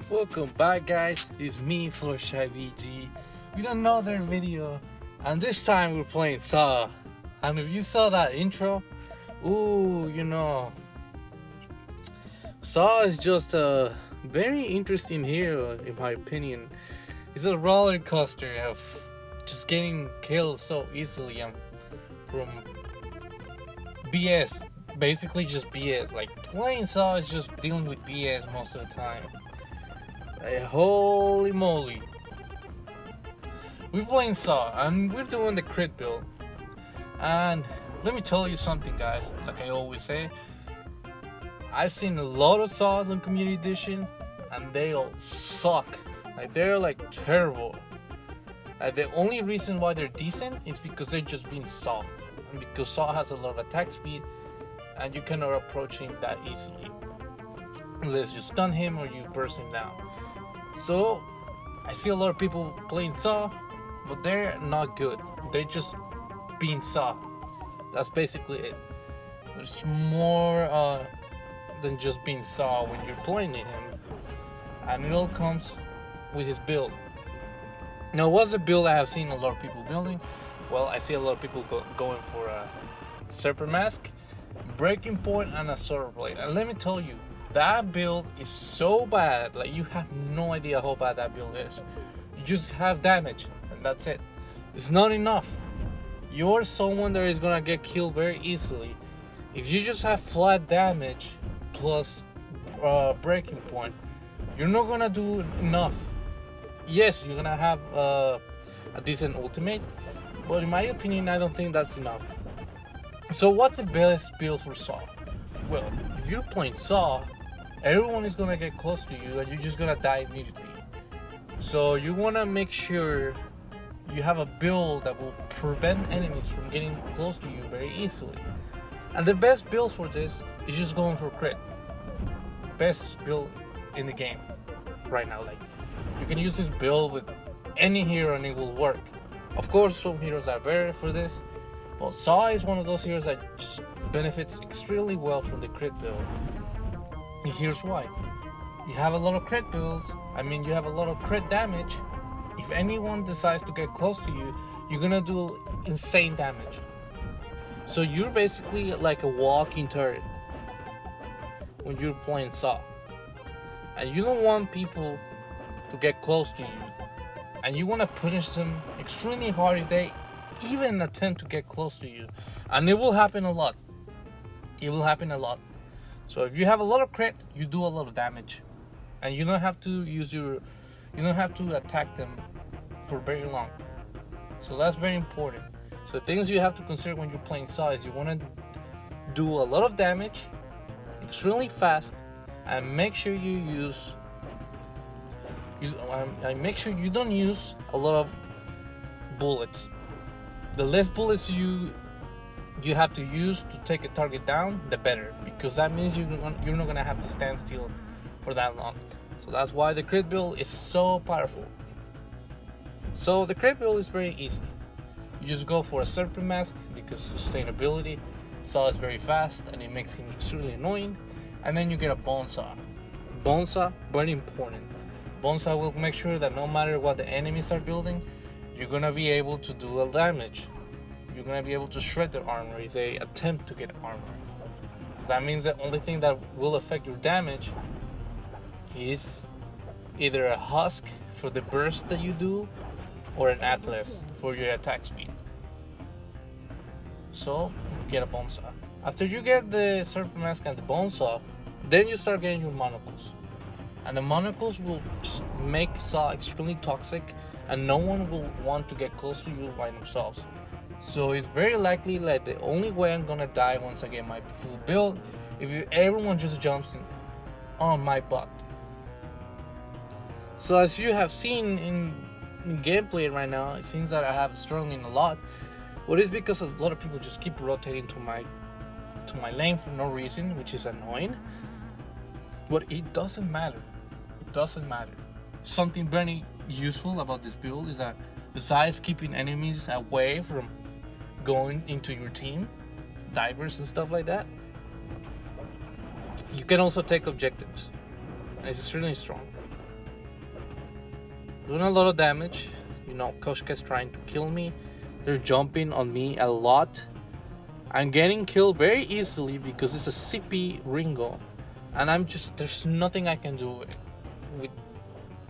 Welcome back, guys. It's me, Florshy VG, with another video, and this time we're playing Saw. And if you saw that intro, Saw is just a very interesting hero, in my opinion. It's a roller coaster of just getting killed so easily and from BS. Basically, just BS. Like, playing Saw is just dealing with BS most of the time. Holy moly. We're playing Saw and we're doing the crit build. And let me tell you something, guys. Like I always say, I've seen a lot of Saws on Community Edition and they all suck. Like, they're like terrible. The only reason why they're decent is because they're just being Saw. And because Saw has a lot of attack speed and you cannot approach him that easily unless you stun him or you burst him down. So I see a lot of people playing Saw, but they're not good. They're just being Saw. That's basically it. There's more than just being Saw when you're playing him, and it all comes with his build. Now, what's the build I have seen a lot of people building? Well, I see a lot of people going for a Serpent Mask, Breaking Point, and a Sword Blade. And let me tell you, that build is so bad. Like, you have no idea how bad that build is. You just have damage and that's it. It's not enough. You're someone that is gonna get killed very easily. If you just have flat damage plus Breaking Point, you're not gonna do enough. Yes, you're gonna have a decent ultimate, but in my opinion, I don't think that's enough. So what's the best build for Saw? Well, if you're playing Saw, everyone is gonna get close to you and you're just gonna die immediately. So you wanna make sure you have a build that will prevent enemies from getting close to you very easily. And the best build for this is just going for crit. Best build in the game right now. Like, you can use this build with any hero and it will work. Of course, some heroes are better for this, but Saw is one of those heroes that just benefits extremely well from the crit build. And here's why. You have a lot of crit builds. You have a lot of crit damage. If anyone decides to get close to you, you're gonna do insane damage. So you're basically like a walking turret when you're playing Saw. And you don't want people to get close to you. And you want to punish them extremely hard if they even attempt to get close to you. And it will happen a lot. It will happen a lot. So if you have a lot of crit, you do a lot of damage. And you don't have to you don't have to attack them for very long. So that's very important. So things you have to consider when you're playing Saw is you want to do a lot of damage extremely fast, and make sure you make sure you don't use a lot of bullets. The less bullets you have to use to take a target down, the better, because that means you're not gonna have to stand still for that long. So that's why the crit build is so powerful. So the crit build is very easy. You just go for a Serpent Mask because sustainability. Saw is very fast and it makes him extremely annoying. And then you get a Bone Saw. Bone Saw, very important. Bone Saw will make sure that no matter what the enemies are building, you're gonna be able to do a damage. You're gonna be able to shred their armor if they attempt to get armor. So that means the only thing that will affect your damage is either a husk for the burst that you do, or an atlas for your attack speed. So get a Bone Saw. After you get the Serpent Mask and the Bone Saw, then you start getting your monocles. And the monocles will just make Saw extremely toxic, and no one will want to get close to you by themselves. So it's very likely that the only way I'm gonna die once I get my full build, if everyone just jumps on my butt. So as you have seen in gameplay right now, it seems that I have struggling a lot. What is because a lot of people just keep rotating to my lane for no reason, which is annoying. But it doesn't matter. It doesn't matter. Something very useful about this build is that besides keeping enemies away from going into your team, divers and stuff like that, you can also take objectives. It's extremely strong. doing a lot of damage. You know, Koshka's trying to kill me. They're jumping on me a lot. I'm getting killed very easily because it's a CP Ringo, and there's nothing I can do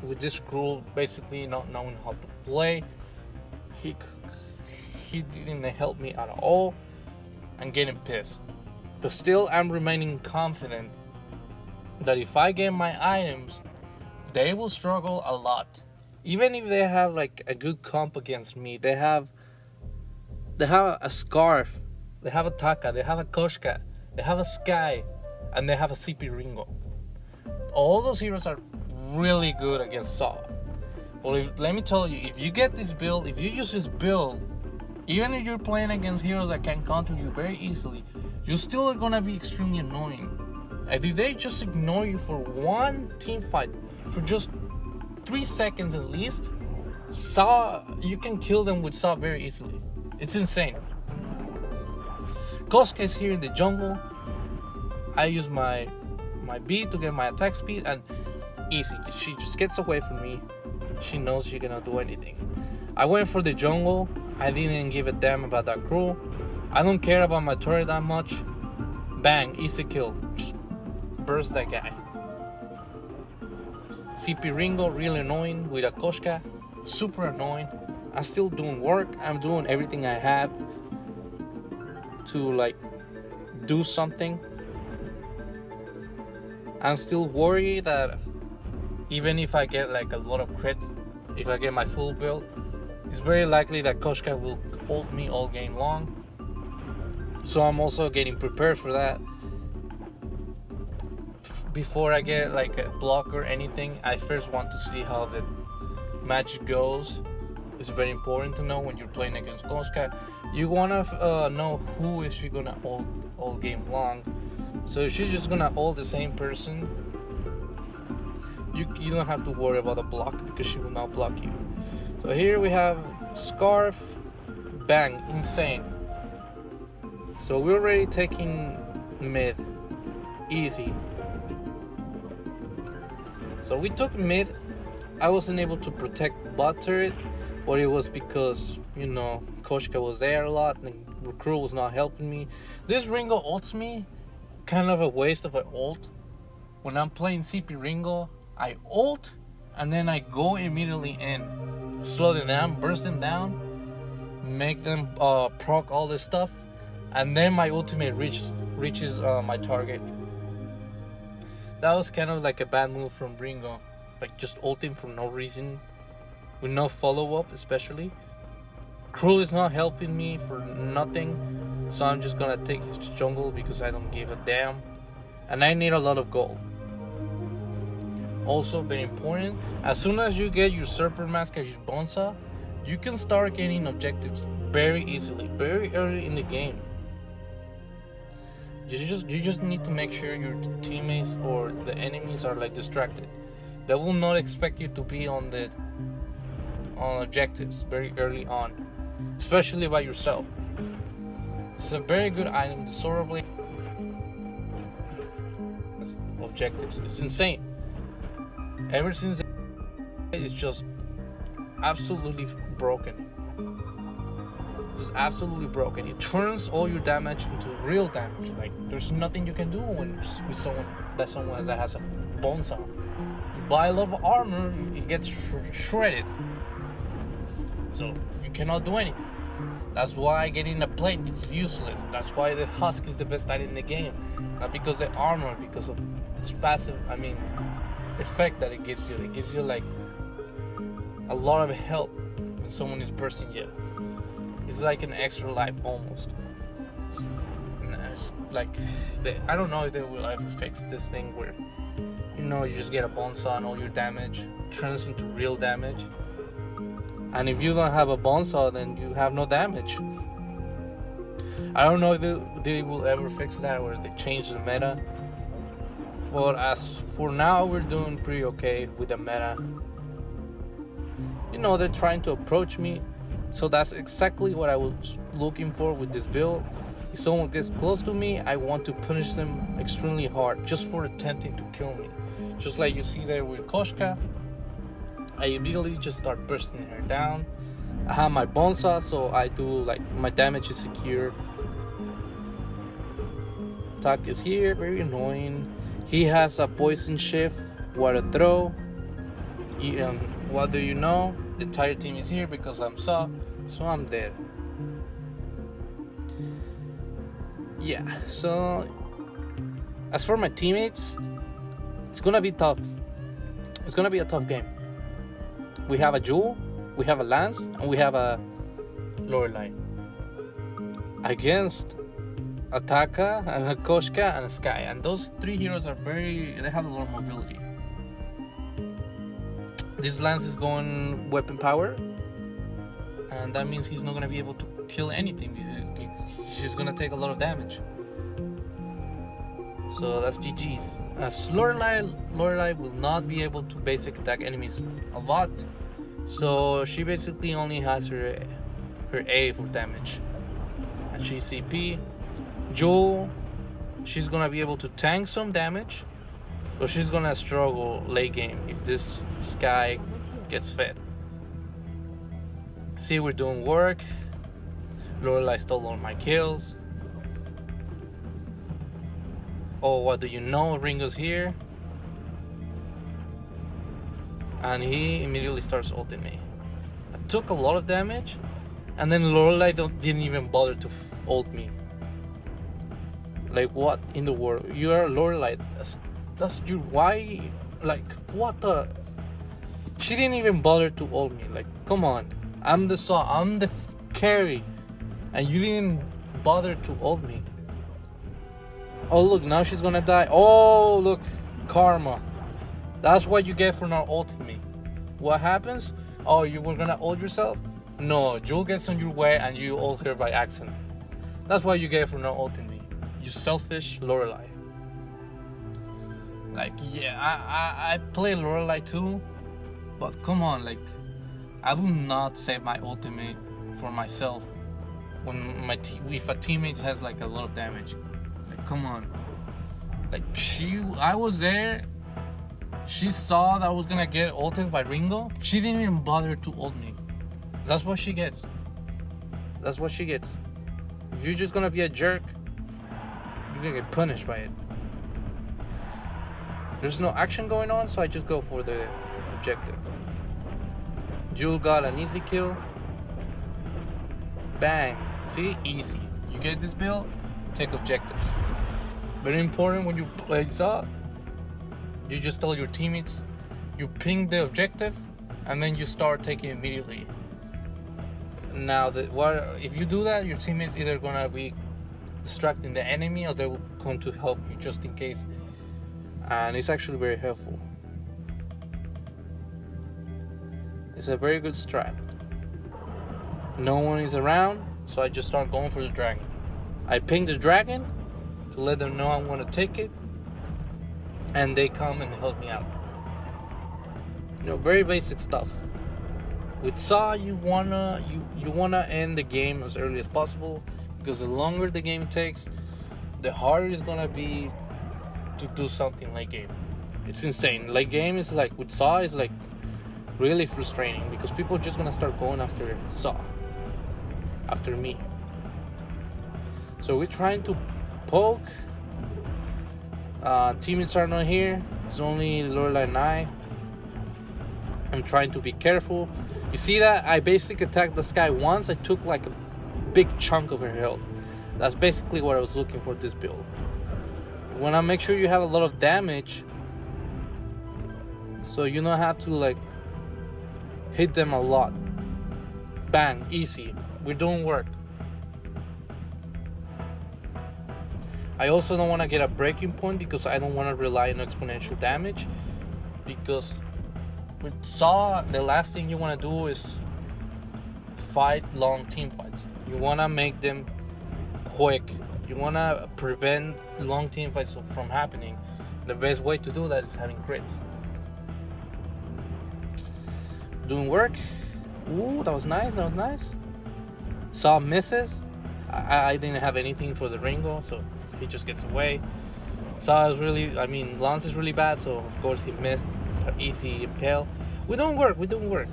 with this crew basically not knowing how to play. He didn't help me at all. I'm getting pissed. But still, I'm remaining confident that if I get my items, they will struggle a lot. Even if they have like a good comp against me, they have a Scarf, they have a Taka, they have a Koshka, they have a Sky, and they have a CP Ringo. All those heroes are really good against Saw. But let me tell you, if you get this build, if you use this build, even if you're playing against heroes that can counter you very easily, you still are gonna be extremely annoying. And if they just ignore you for one team fight, for just 3 seconds at least, Saw, you can kill them with Saw very easily. It's insane. Koska is here in the jungle. I use my B to get my attack speed, and easy. She just gets away from me. She knows she cannot do anything. I went for the jungle. I didn't give a damn about that crew. I don't care about my turret that much. Bang, easy kill. Just burst that guy. CP Ringo, really annoying with a Koshka. Super annoying. I'm still doing work. I'm doing everything I have to like do something. I'm still worried that even if I get like a lot of crits, if I get my full build, it's very likely that Koshka will ult me all game long. So I'm also getting prepared for that. Before I get like a block or anything, I first want to see how the match goes. It's very important to know when you're playing against Koshka. You wanna know who is she gonna ult all game long. So if she's just gonna ult the same person, you don't have to worry about a block because she will not block you. So here we have Scarf, bang, insane. So we're already taking mid, easy. So we took mid. I wasn't able to protect bot turret, but it was because, you know, Koshka was there a lot and the crew was not helping me. This Ringo ults me, kind of a waste of an ult. When I'm playing CP Ringo, I ult and then I go immediately in. Slow them down, burst them down, make them proc all this stuff, and then my ultimate reaches my target. That was kind of like a bad move from Ringo, like just ulting for no reason, with no follow-up especially. Crew is not helping me for nothing, so I'm just gonna take this jungle because I don't give a damn, and I need a lot of gold. Also very important, as soon as you get your Serpent Mask as your Bonsa, you can start getting objectives very easily, very early in the game. You just need to make sure your teammates or the enemies are like distracted. They will not expect you to be on objectives very early on, especially by yourself. It's a very good item, the Sora Blade. Objectives, it's insane. Ever since it's just absolutely broken. It's absolutely broken. It turns all your damage into real damage. Like there's nothing you can do when with someone that has a Bonsa. You buy a lot of armor, it gets shredded. So you cannot do anything. That's why getting a plate is useless. That's why the Husk is the best item in the game. Not because of the armor, because of its passive, effect that it gives you. It gives you like a lot of health when someone is bursting you. It's like an extra life almost. It's like I don't know if they will ever fix this thing where you just get a Bonsa and all your damage turns into real damage. And if you don't have a Bonsa, then you have no damage. I don't know if they will ever fix that or they change the meta. But as for now, we're doing pretty okay with the meta. They're trying to approach me. So that's exactly what I was looking for with this build. If someone gets close to me, I want to punish them extremely hard just for attempting to kill me. Just like you see there with Koshka. I immediately just start bursting her down. I have my bonsa, so I do like my damage is secure. Attack is here, very annoying. He has a poison shift, water throw. What do you know? The entire team is here because I'm so I'm dead. Yeah, so as for my teammates, it's gonna be tough. It's gonna be a tough game. We have a Jewel, we have a Lance, and we have a Lorelei. Against a Taka, and a Koshka, and a Sky. And those three heroes they have a lot of mobility. This Lance is going weapon power, and that means he's not gonna be able to kill anything. He's just gonna take a lot of damage. So that's GG's. As Lorelei will not be able to basic attack enemies a lot, so she basically only has her A for damage, and she's CP. Jewel, she's gonna be able to tank some damage, but she's gonna struggle late game if this Sky gets fed. See, we're doing work. Lorelei stole all my kills. Oh, what do you know? Ringo's here. And he immediately starts ulting me. I took a lot of damage, and then Lorelei didn't even bother to ult me. Like, what in the world? You are Lorelei. That's your why? Like, what the? She didn't even bother to ult me. Like, come on. I'm the carry, and you didn't bother to ult me. Oh look, now she's gonna die. Oh look, karma. That's what you get for not ulting me. What happens? Oh, you were gonna ult yourself? No, Jewel gets on your way and you ult her by accident. That's what you get for not ulting me. You selfish Lorelei. Like, yeah, I play Lorelei too, but come on, like, I will not save my ultimate for myself when if a teammate has like a lot of damage. Like, come on. Like, I was there. She saw that I was gonna get ulted by Ringo. She didn't even bother to ult me. That's what she gets. That's what she gets. If you're just gonna be a jerk, you're gonna get punished by it. There's no action going on, so I just go for the objective. Jewel got an easy kill. Bang. See? Easy. You get this build, take objectives. Very important when you play Saw. You just tell your teammates, you ping the objective, and then you start taking immediately. Now, if you do that, your teammates either gonna be distracting the enemy, or they will come to help you just in case. And it's actually very helpful. It's a very good strat. No one is around, so I just start going for the dragon. I ping the dragon to let them know I want to take it, and they come and help me out. You know, very basic stuff. With Saw, you wanna end the game as early as possible, because the longer the game takes, the harder it's gonna be to do something late game. It's insane. Late game is like, with Saw, is like really frustrating because people are just gonna start going after Saw, after me. So we're trying to poke. Teammates are not here. It's only Lorelei and I. I'm trying to be careful. You see that I basically attacked the Sky once. I took like a big chunk of her health. That's basically what I was looking for this build. You wanna make sure you have a lot of damage, so you don't have to like hit them a lot. Bang, easy. We're doing work. I also don't want to get a breaking point because I don't want to rely on exponential damage, because with Saw, the last thing you want to do is fight long team fights. You want to make them quick. You want to prevent long team fights from happening. The best way to do that is having crits. Doing work. Ooh, that was nice. That was nice. Saw misses. I didn't have anything for the Ringo, so he just gets away. Lance is really bad, so of course he missed an easy impale. We're doing work.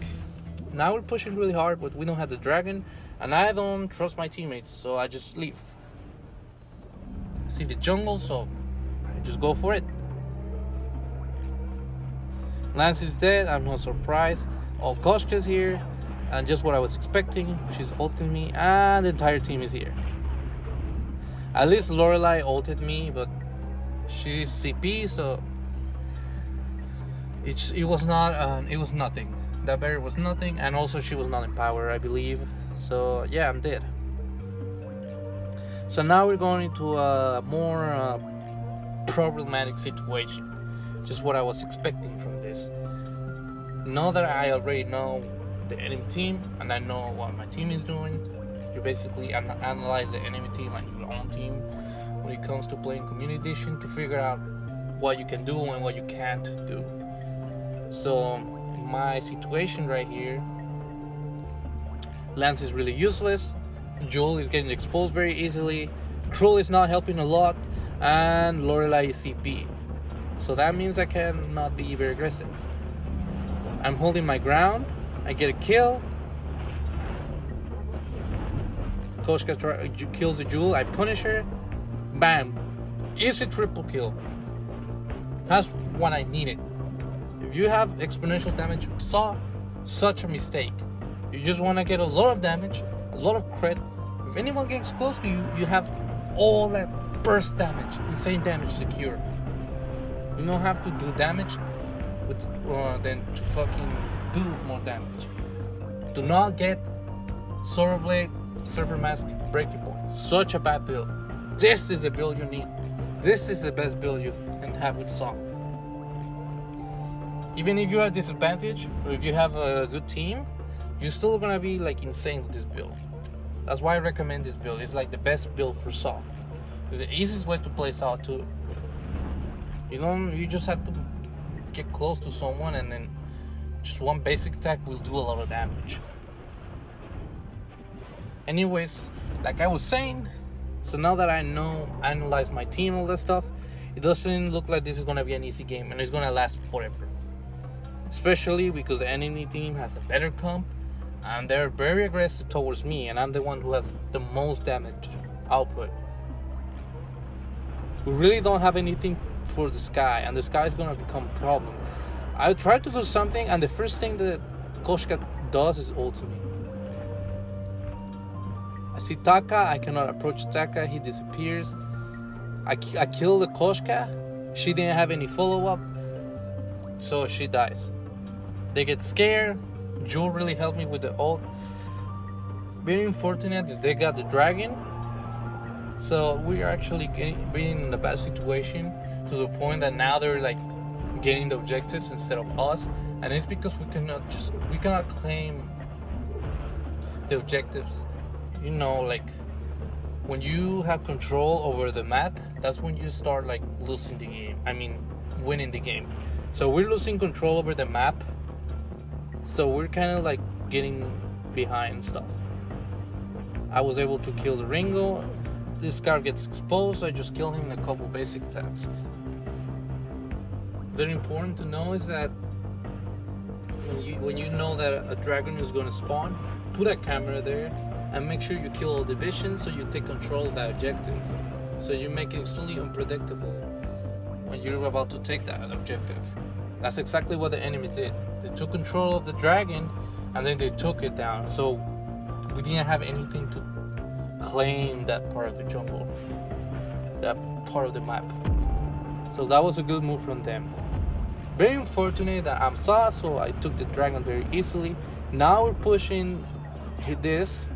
Now we're pushing really hard, but we don't have the dragon, and I don't trust my teammates, so I just leave. See the jungle, so I just go for it. Lance is dead, I'm not surprised. All Koshka's here, and just what I was expecting. She's ulting me, and the entire team is here. At least Lorelei ulted me, but she's CP, so it was nothing. That barrier was nothing, and also she was not in power, I believe. So yeah, I'm dead. So now we're going into a more problematic situation. Just what I was expecting from this. Now that I already know the enemy team and I know what my team is doing, you basically analyze the enemy team like your own team when it comes to playing Community Edition to figure out what you can do and what you can't do. So my situation right here, Lance is really useless, Joel is getting exposed very easily, Krull is not helping a lot, and Lorelei is CP. So that means I cannot be very aggressive. I'm holding my ground, I get a kill, Koshka kills the Jewel, I punish her, bam, easy triple kill. That's what I needed. If you have exponential damage with Saw, such a mistake. You just want to get a lot of damage, a lot of crit. If anyone gets close to you, you have all that burst damage, insane damage secure. You don't have to do damage with then to fucking do more damage. Do not get Solar Blade, Server Mask, Breaking Point. Such a bad build. This is the build you need. This is the best build you can have with Saw. Even if you're at disadvantage, or if you have a good team, you're still gonna be like insane with this build. That's why I recommend this build. It's like the best build for Saw. It's the easiest way to play Saw too. You just have to get close to someone, and then just one basic attack will do a lot of damage. Anyways, like I was saying, so now that I analyze my team, all that stuff, it doesn't look like this is gonna be an easy game, and it's gonna last forever. Especially because the enemy team has a better comp, and they're very aggressive towards me, and I'm the one who has the most damage output. We really don't have anything for the Sky, and the Sky is gonna become a problem. I try to do something, and the first thing that Koshka does is ult me. I see Taka, I cannot approach Taka, he disappears. I kill the Koshka, she didn't have any follow-up, so she dies. They get scared. Jewel really helped me with the ult. Very unfortunate that they got the dragon, so we are actually being in a bad situation to the point that now they're like getting the objectives instead of us, and it's because we cannot claim the objectives. Like when you have control over the map, that's when you start like losing the game. I mean, winning the game. So we're losing control over the map, so we're kind of like getting behind stuff. I was able to kill the Ringo. This guy gets exposed, so I just kill him in a couple basic attacks. Very important to know is that when you know that a dragon is going to spawn, put a camera there and make sure you kill all divisions, so you take control of that objective. So you make it extremely unpredictable when you're about to take that objective. That's exactly what the enemy did. They took control of the dragon and then they took it down. So we didn't have anything to claim that part of the jungle, that part of the map. So that was a good move from them. Very unfortunate that I'm Saw, so I took the dragon very easily. Now we're pushing this,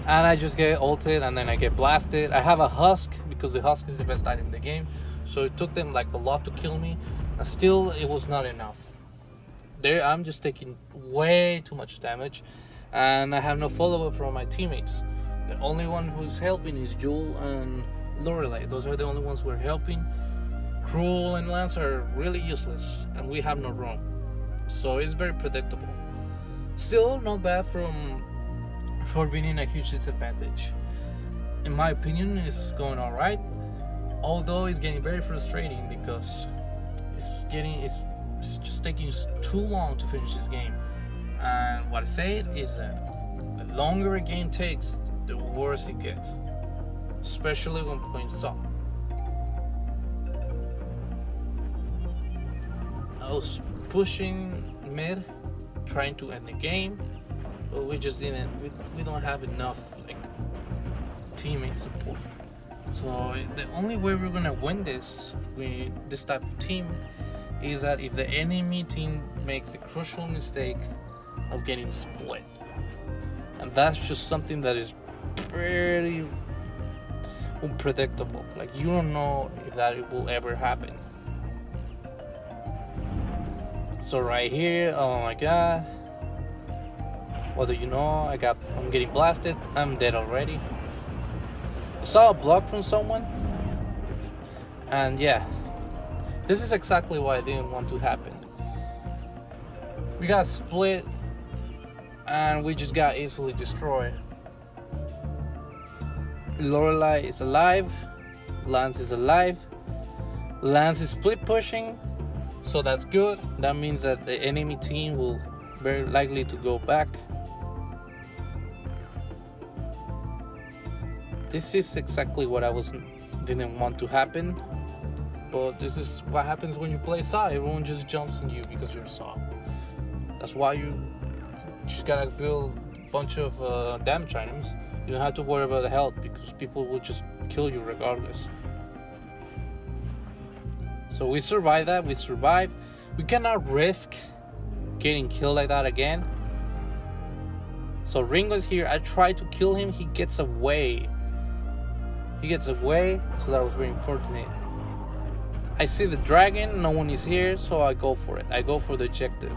and I just get ulted and then I get blasted. I have a husk because the husk is the best item in the game, so it took them like a lot to kill me, and still it was not enough. There I'm just taking way too much damage, and I have no follow-up from my teammates. The only one who's helping is Jewel and Lorelei. Those are the only ones who are helping. Krull and Lance are really useless, and we have no roam, so it's very predictable. Still not bad for being in a huge disadvantage. In my opinion, it's going all right, although it's getting very frustrating because it's just taking too long to finish this game. And what I say is that the longer a game takes, the worse it gets, especially when playing solo. I was pushing mid, trying to end the game, but we just didn't. We don't have enough like teammate support. So the only way we're gonna win this with this type of team is that if the enemy team makes the crucial mistake of getting split, and that's just something that is pretty unpredictable. Like, you don't know if that will ever happen. So right here, oh my god, whether you know, I'm getting blasted. I'm dead already. I saw a block from someone, and yeah, this is exactly what I didn't want to happen. We got split and we just got easily destroyed. Lorelei is alive, Lance is alive. Lance is split pushing, so that's good. That means that the enemy team will very likely to go back. This is exactly what I didn't want to happen, but this is what happens when you play Saw. Everyone just jumps on you because you're Saw. That's why you just gotta build a bunch of damage items. You don't have to worry about the health because people will just kill you regardless. So we survived that. We survived. We cannot risk getting killed like that again. So Ringo's here. I try to kill him. He gets away. So that was very unfortunate. I see the dragon. No one is here, so I go for it. I go for the objective.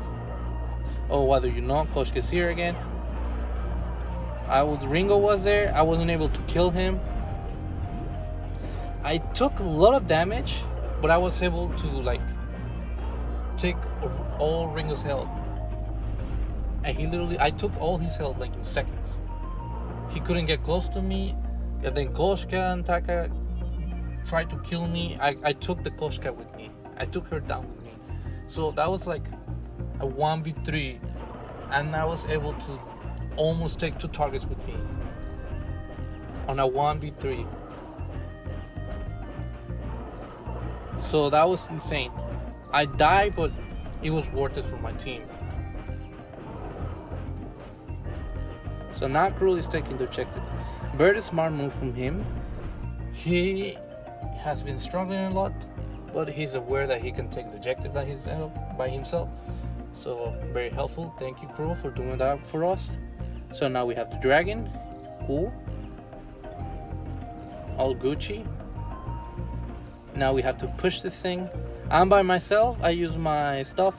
Oh, whether you know, Koshka's here again. Ringo was there. I wasn't able to kill him. I took a lot of damage, but I was able to take all Ringo's health. And I took all his health in seconds. He couldn't get close to me. And then Koshka and Taka tried to kill me. I took the Koshka with me. I took her down with me. So that was like a 1v3. And I was able to almost take 2 targets with me on a 1v3. So that was insane. I died, but it was worth it for my team. So now Cruel is taking the objective. Very smart move from him. He has been struggling a lot, but he's aware that he can take the objective by himself. So very helpful. Thank you, Cruel, for doing that for us. So now we have the dragon. Cool. All Gucci. Now we have to push this thing. I'm by myself. I use my stuff.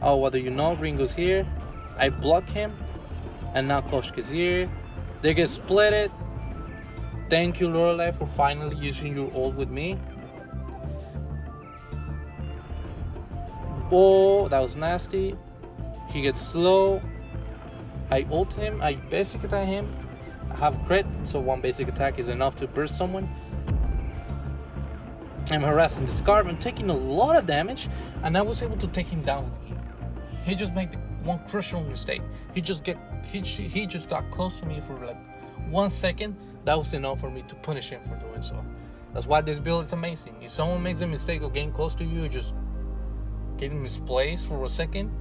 Oh, whether you know, Ringo's here. I block him. And now Koshka's here. They get splitted. Thank you, Lorelei, for finally using your ult with me. Oh, that was nasty. He gets slow. I ult him. I basic attack him. I have crit, so 1 basic attack is enough to burst someone. I'm harassing the Scarf. I'm taking a lot of damage, and I was able to take him down with me. He just made one crucial mistake. He just got close to me for like 1 second. That was enough for me to punish him for doing so. That's why this build is amazing. If someone makes a mistake of getting close to you, just getting misplaced for a second,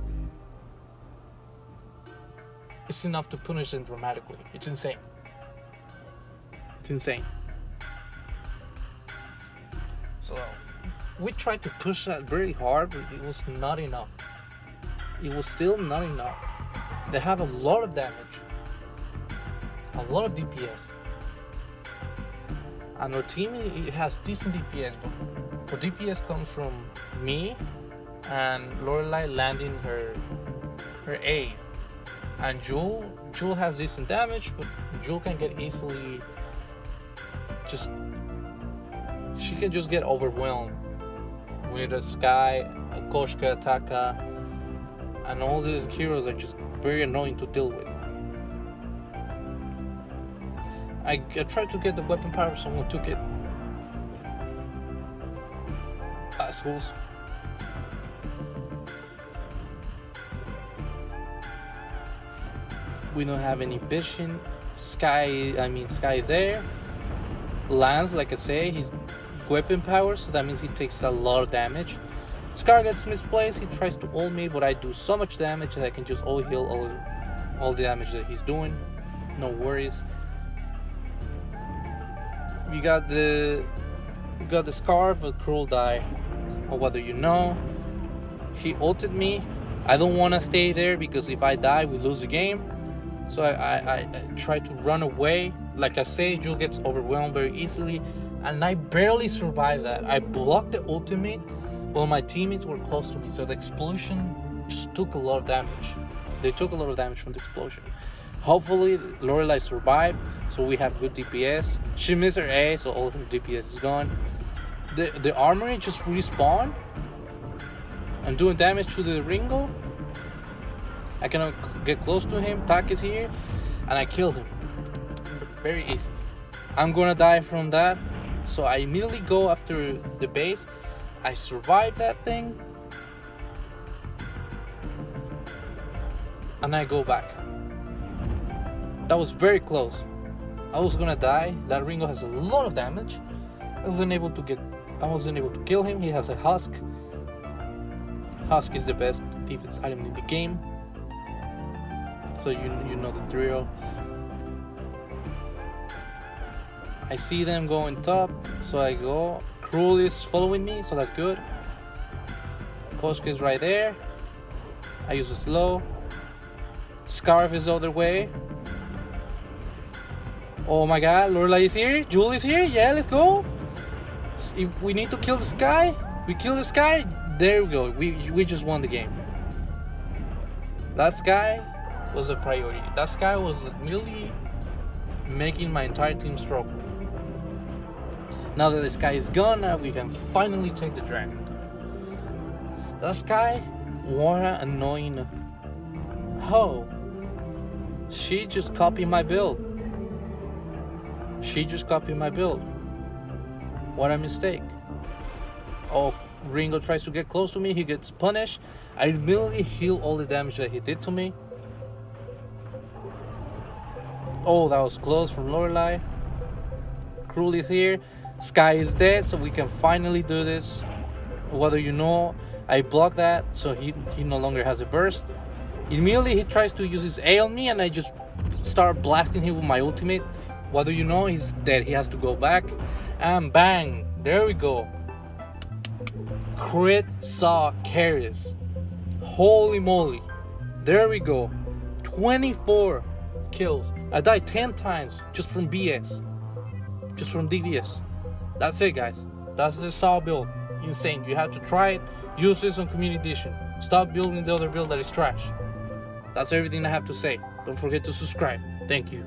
it's enough to punish them dramatically. It's insane. It's insane. So we tried to push that very hard, but it was not enough. It was still not enough. They have a lot of damage, a lot of DPS, and our team has decent DPS, but our DPS comes from me and Lorelei landing her A, and Jewel has decent damage, but Jewel can get easily she can just get overwhelmed with a Sky, a Koshka, Taka, and all these heroes are just very annoying to deal with. I tried to get the weapon power, someone took it. Assholes. We don't have any vision. Sky is there. Lance, like I say, he's weapon power, so that means he takes a lot of damage. Scar gets misplaced, he tries to ult me, but I do so much damage that I can just heal all the damage that he's doing. No worries. We got the Scarf with Cruel Die, or whether you know. He ulted me. I don't want to stay there because if I die, we lose the game. So I try to run away. Like I say, Jewel gets overwhelmed very easily, and I barely survived that. I blocked the ultimate while my teammates were close to me, so the explosion just took a lot of damage. They took a lot of damage from the explosion. Hopefully, Lorelei survived, so we have good DPS. She missed her A, so all her DPS is gone. The armory just respawned. I'm doing damage to the Ringo. I cannot get close to him. Pac is here, and I killed him. Very easy. I'm gonna die from that, so I immediately go after the base. I survived that thing, and I go back. That was very close. I was gonna die. That Ringo has a lot of damage. I wasn't able to kill him. He has a Husk. Husk is the best defense item in the game, so you know the drill. I see them going top, so I go. Cruel is following me, so that's good. Koshka is right there. I use a slow. Scarf is the other way. Oh my god, Lorelei is here. Jewel is here. Yeah, let's go. If we need to kill this guy, we kill this guy. There we go. We just won the game. That guy was a priority. That guy was really making my entire team struggle. Now that this guy is gone, we can finally take the dragon. That guy, what an annoying hoe. She just copied my build. What a mistake. Oh, Ringo tries to get close to me. He gets punished. I immediately heal all the damage that he did to me. Oh, that was close from Lorelei. Cruel is here. Sky is dead, so we can finally do this. Whether you know, I block that, so he no longer has a burst. Immediately he tries to use his A on me, and I just start blasting him with my ultimate. Whether you know, he's dead. He has to go back, and bang! There we go. Crit saw carries. Holy moly! There we go. 24 kills. I died 10 times just from BS. Just from DBS. That's it, guys. That's the Saw build. Insane. You have to try it. Use this on Community Edition. Stop building the other build that is trash. That's everything I have to say. Don't forget to subscribe. Thank you.